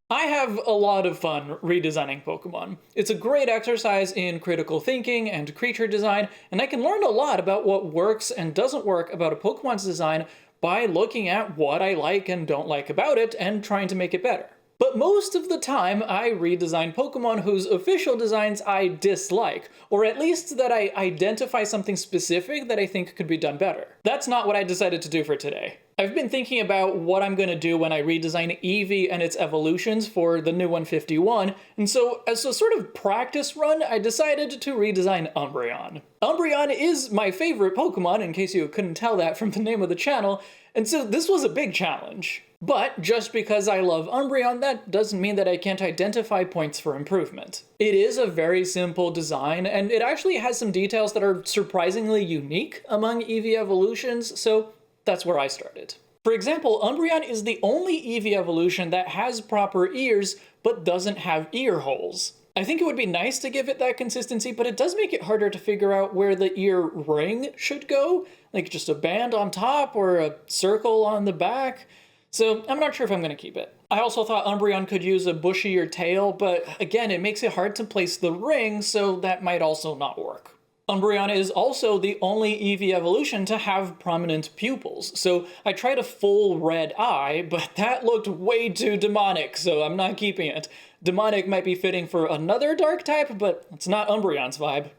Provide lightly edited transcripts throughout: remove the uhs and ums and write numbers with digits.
I have a lot of fun redesigning Pokemon. It's a great exercise in critical thinking and creature design, and I can learn a lot about what works and doesn't work about a Pokemon's design by looking at what I like and don't like about it and trying to make it better. But most of the time, I redesign Pokemon whose official designs I dislike, or at least that I identify something specific that I think could be done better. That's not what I decided to do for today. I've been thinking about what I'm going to do when I redesign Eevee and its evolutions for the new 151, and so as a sort of practice run, I decided to redesign Umbreon. Umbreon is my favorite Pokemon, in case you couldn't tell that from the name of the channel, and so this was a big challenge. But just because I love Umbreon, that doesn't mean that I can't identify points for improvement. It is a very simple design, and it actually has some details that are surprisingly unique among Eevee evolutions, so that's where I started. For example, Umbreon is the only Eevee evolution that has proper ears, but doesn't have ear holes. I think it would be nice to give it that consistency, but it does make it harder to figure out where the ear ring should go, like just a band on top or a circle on the back. So I'm not sure if I'm going to keep it. I also thought Umbreon could use a bushier tail, but again, it makes it hard to place the ring, so that might also not work. Umbreon is also the only Eevee evolution to have prominent pupils, so I tried a full red eye, but that looked way too demonic, so I'm not keeping it. Demonic might be fitting for another dark type, but it's not Umbreon's vibe.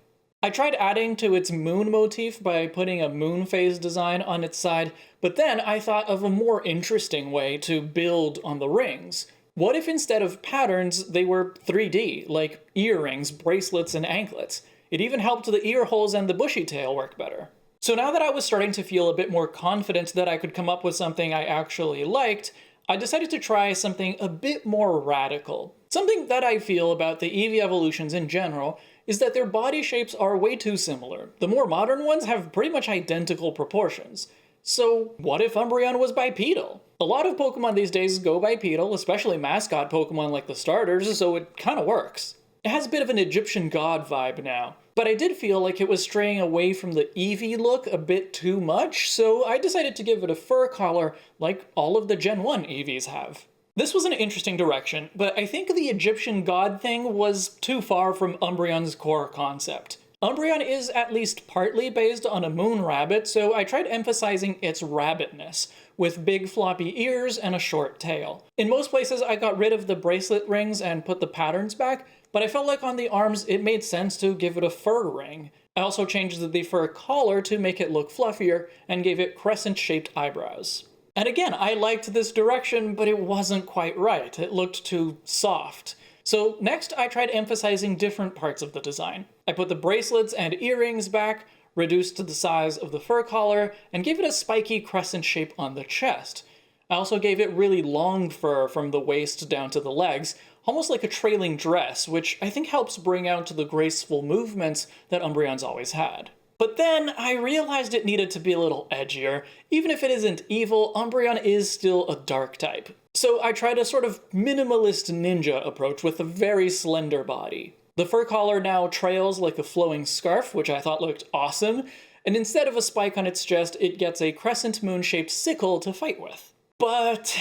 I tried adding to its moon motif by putting a moon phase design on its side, but then I thought of a more interesting way to build on the rings. What if instead of patterns, they were 3D, like earrings, bracelets, and anklets? It even helped the ear holes and the bushy tail work better. So now that I was starting to feel a bit more confident that I could come up with something I actually liked, I decided to try something a bit more radical. Something that I feel about the Eevee evolutions in general is that their body shapes are way too similar. The more modern ones have pretty much identical proportions. So what if Umbreon was bipedal? A lot of Pokemon these days go bipedal, especially mascot Pokemon like the starters, so it kinda works. It has a bit of an Egyptian god vibe now, but I did feel like it was straying away from the Eevee look a bit too much, so I decided to give it a fur collar like all of the Gen 1 Eevees have. This was an interesting direction, but I think the Egyptian god thing was too far from Umbreon's core concept. Umbreon is at least partly based on a moon rabbit, so I tried emphasizing its rabbitness, with big floppy ears and a short tail. In most places I got rid of the bracelet rings and put the patterns back, but I felt like on the arms it made sense to give it a fur ring. I also changed the fur collar to make it look fluffier, and gave it crescent-shaped eyebrows. And again, I liked this direction, but it wasn't quite right. It looked too soft. So next, I tried emphasizing different parts of the design. I put the bracelets and earrings back, reduced the size of the fur collar, and gave it a spiky crescent shape on the chest. I also gave it really long fur from the waist down to the legs, almost like a trailing dress, which I think helps bring out the graceful movements that Umbreon's always had. But then I realized it needed to be a little edgier. Even if it isn't evil, Umbreon is still a dark type. So I tried a sort of minimalist ninja approach with a very slender body. The fur collar now trails like a flowing scarf, which I thought looked awesome, and instead of a spike on its chest, it gets a crescent moon-shaped sickle to fight with. But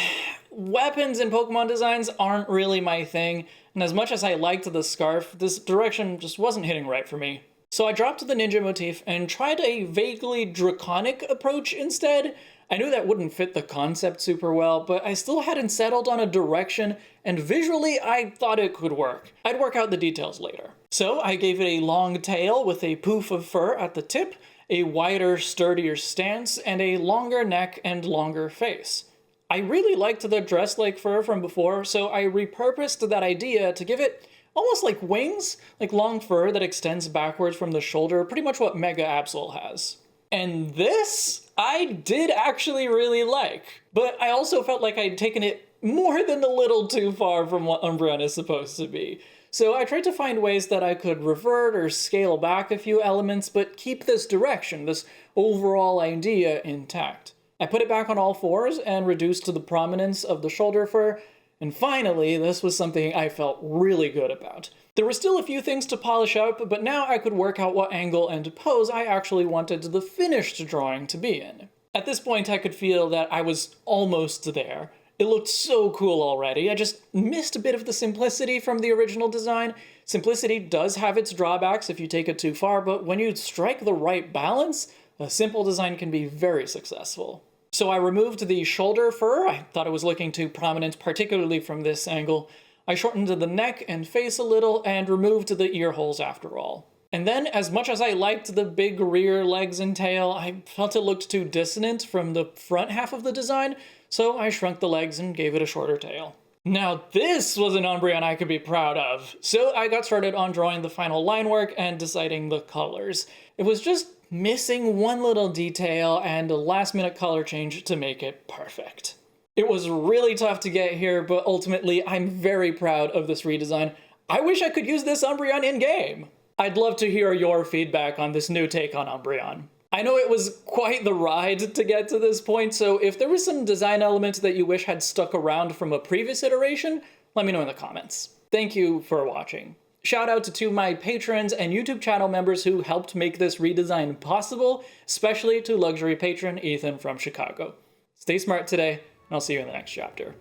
weapons in Pokemon designs aren't really my thing, and as much as I liked the scarf, this direction just wasn't hitting right for me. So I dropped the ninja motif and tried a vaguely draconic approach instead. I knew that wouldn't fit the concept super well, but I still hadn't settled on a direction, and visually I thought it could work. I'd work out the details later. So I gave it a long tail with a poof of fur at the tip, a wider, sturdier stance, and a longer neck and longer face. I really liked the dress-like fur from before, so I repurposed that idea to give it almost like wings, like long fur that extends backwards from the shoulder, pretty much what Mega Absol has. And this, I did actually really like, but I also felt like I'd taken it more than a little too far from what Umbreon is supposed to be. So I tried to find ways that I could revert or scale back a few elements, but keep this direction, this overall idea intact. I put it back on all fours and reduced the prominence of the shoulder fur, and finally, this was something I felt really good about. There were still a few things to polish up, but now I could work out what angle and pose I actually wanted the finished drawing to be in. At this point, I could feel that I was almost there, It looked so cool already. I just missed a bit of the simplicity from the original design. Simplicity does have its drawbacks if you take it too far, but when you strike the right balance, a simple design can be very successful. So I removed the shoulder fur. I thought it was looking too prominent, particularly from this angle. I shortened the neck and face a little and removed the ear holes after all. And then, as much as I liked the big rear legs and tail, I felt it looked too dissonant from the front half of the design, so I shrunk the legs and gave it a shorter tail. Now this was an Umbreon I could be proud of. So I got started on drawing the final line work and deciding the colors. It was just missing one little detail and a last-minute color change to make it perfect. It was really tough to get here, but ultimately I'm very proud of this redesign. I wish I could use this Umbreon in-game. I'd love to hear your feedback on this new take on Umbreon. I know it was quite the ride to get to this point, so if there was some design element that you wish had stuck around from a previous iteration, let me know in the comments. Thank you for watching. Shout out to my patrons and YouTube channel members who helped make this redesign possible, especially to luxury patron Ethan from Chicago. Stay smart today, and I'll see you in the next chapter.